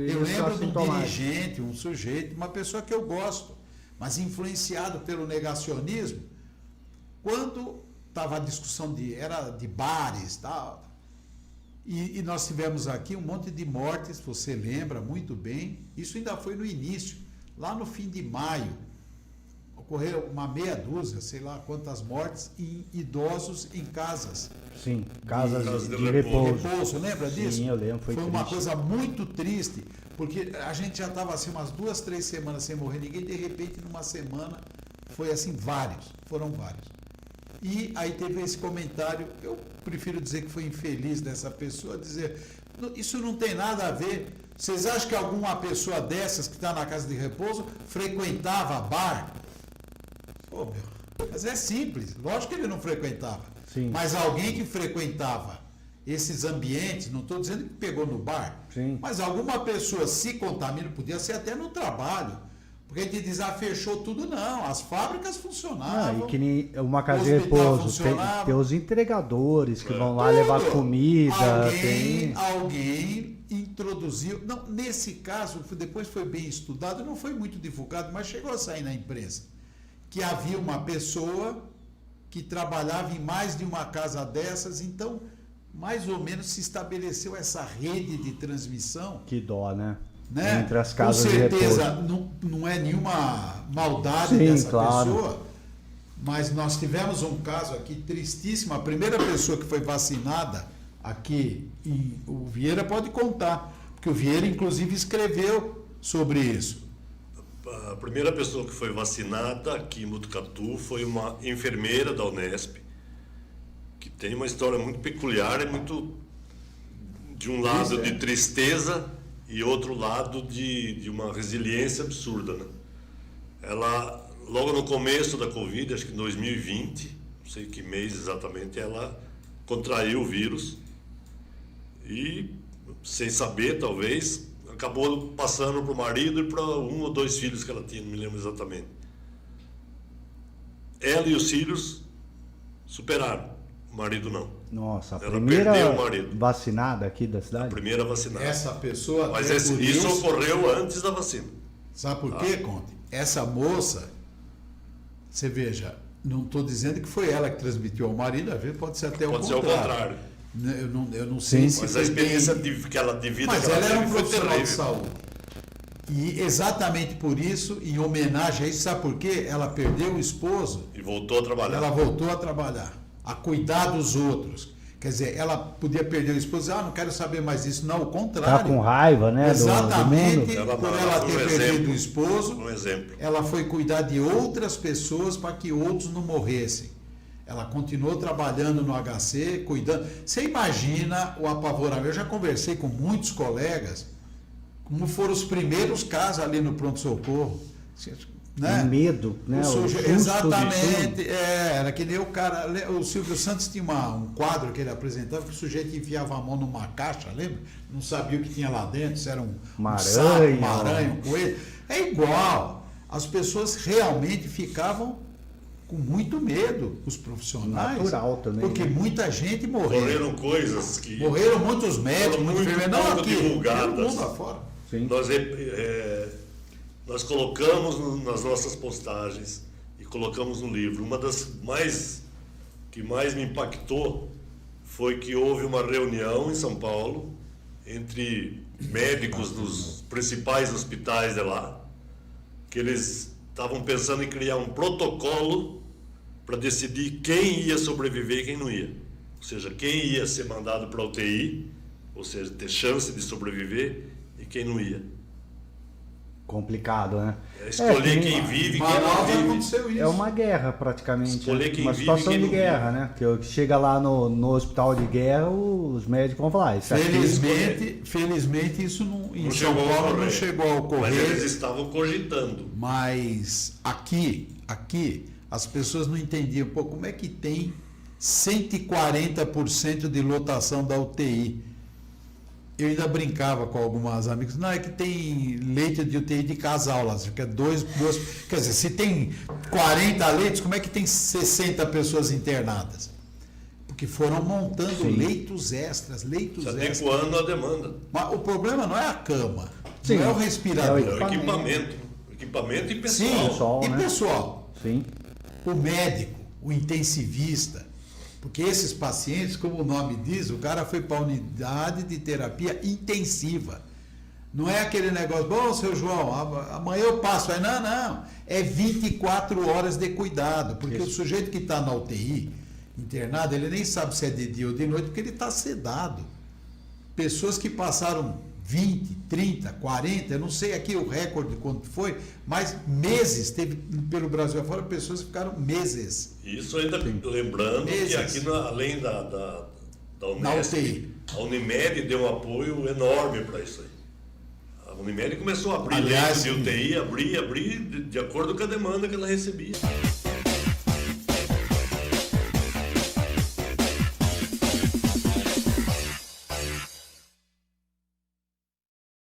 Eu lembro de um dirigente, um sujeito, uma pessoa que eu gosto, mas influenciado pelo negacionismo, quando estava a discussão era de bares, tal, e nós tivemos aqui um monte de mortes, você lembra muito bem, isso ainda foi no início, lá no fim de maio, ocorreram uma meia dúzia, sei lá quantas mortes, em idosos em casas. Sim, casas de repouso. Lembra disso? Sim, eu lembro. Foi uma coisa muito triste, porque a gente já estava assim umas 2, 3 semanas sem morrer ninguém, de repente numa semana foi assim foram vários. E aí teve esse comentário, eu prefiro dizer que foi infeliz dessa pessoa, dizer, isso não tem nada a ver. Vocês acham que alguma pessoa dessas que está na casa de repouso frequentava bar? Pô, meu, mas é simples, lógico que ele não frequentava. Sim. Mas alguém que frequentava esses ambientes, não estou dizendo que pegou no bar, sim, mas alguma pessoa se contamina, podia ser até no trabalho. Porque a gente diz, fechou tudo, não. As fábricas funcionavam. E que nem uma casa de repouso, tem os entregadores que vão lá levar comida. Alguém introduziu. Não, nesse caso, depois foi bem estudado, não foi muito divulgado, mas chegou a sair na imprensa. Que havia uma pessoa que trabalhava em mais de uma casa dessas, então, mais ou menos se estabeleceu essa rede de transmissão. Que dó, né? Entre as casas de repouso. Com certeza não é nenhuma maldade dessa pessoa, mas nós tivemos um caso aqui tristíssimo. A primeira pessoa que foi vacinada aqui, o Vieira pode contar, porque o Vieira inclusive escreveu sobre isso. A primeira pessoa que foi vacinada aqui em Botucatu foi uma enfermeira da Unesp, que tem uma história muito peculiar, muito de um lado de tristeza e outro lado de uma resiliência absurda, né? Ela, logo no começo da Covid, acho que em 2020, não sei que mês exatamente, ela contraiu o vírus e, sem saber, talvez, acabou passando para o marido e para 1 ou 2 filhos que ela tinha, não me lembro exatamente. Ela e os filhos superaram, o marido não. Nossa, a ela primeira perdeu o marido. Vacinada aqui da cidade? A primeira vacinada. Essa pessoa... Mas isso ocorreu antes da vacina. Sabe por quê, Conte? Essa moça, você veja, não estou dizendo que foi ela que transmitiu ao marido, às vezes pode ser até o contrário. Pode ser o contrário. Eu não sei se mas a experiência de vida mas que ela era um foi profissional terrível. de saúde. E exatamente por isso, em homenagem a isso, sabe por quê? Ela perdeu o esposo. E voltou a trabalhar. Ela voltou a trabalhar, a cuidar dos outros. Quer dizer, ela podia perder o esposo, não quero saber mais disso. Não, o contrário. Tá com raiva, né? Exatamente, do mundo. por ela ter perdido o esposo, exemplo. Ela foi cuidar de outras pessoas para que outros não morressem. Ela continuou trabalhando no HC, cuidando. Você imagina o apavoramento. Eu já conversei com muitos colegas, como foram os primeiros casos ali no pronto-socorro. Né? O medo, né? Exatamente. Era que nem o cara. O Silvio Santos tinha um quadro que ele apresentava que o sujeito enfiava a mão numa caixa, lembra? Não sabia o que tinha lá dentro, se era um sapo, uma aranha, um coelho. É igual. As pessoas realmente ficavam com muito medo, os profissionais. Natural também. Porque muita gente morreu. Morreram coisas que... Morreram muitos médicos, muitos enfermeiros. Não aqui, divulgadas. todo mundo lá fora. Sim. Nós colocamos nas nossas postagens e colocamos no livro. Uma das que mais me impactou foi que houve uma reunião em São Paulo entre médicos dos principais hospitais de lá, que eles estavam pensando em criar um protocolo para decidir quem ia sobreviver e quem não ia. Ou seja, quem ia ser mandado para a UTI, ou seja, ter chance de sobreviver, e quem não ia. Complicado, né? Escolher quem vive e quem não vive. Isso. É uma guerra, praticamente. Escolher quem uma vive situação e quem de não guerra, vive. né? Que chega lá no hospital de guerra, os médicos vão falar. Felizmente isso em São chegou Paulo não chegou a ocorrer. Mas eles estavam cogitando. Mas aqui, as pessoas não entendiam. Pô, como é que tem 140% de lotação da UTI? Eu ainda brincava com algumas amigas. Não, é que tem leite de UTI de casal lá. Fica duas. Quer dizer, se tem 40 leitos, como é que tem 60 pessoas internadas? Porque foram montando leitos extras. Se adequando à demanda. Mas o problema não é a cama. Sim, não é o respirador. é É o equipamento. Equipamento e pessoal. Sim, pessoal, e né? pessoal. Sim. O médico, o intensivista, porque esses pacientes, como o nome diz, o cara foi para a unidade de terapia intensiva. Não é aquele negócio, bom, seu João, amanhã eu passo. Não. É 24 horas de cuidado, porque Isso. o sujeito que está na UTI, internado, ele nem sabe se é de dia ou de noite, porque ele está sedado. Pessoas que passaram 20, 30, 40, eu não sei aqui o recorde de quanto foi, mas meses, teve pelo Brasil afora pessoas que ficaram meses. Isso ainda lembrando Meses. que aqui, além da Na Unesp, UTI. a Unimed deu um apoio enorme para isso aí. A Unimed começou a abrir Aliás, leitos de UTI, abrir, de acordo com a demanda que ela recebia.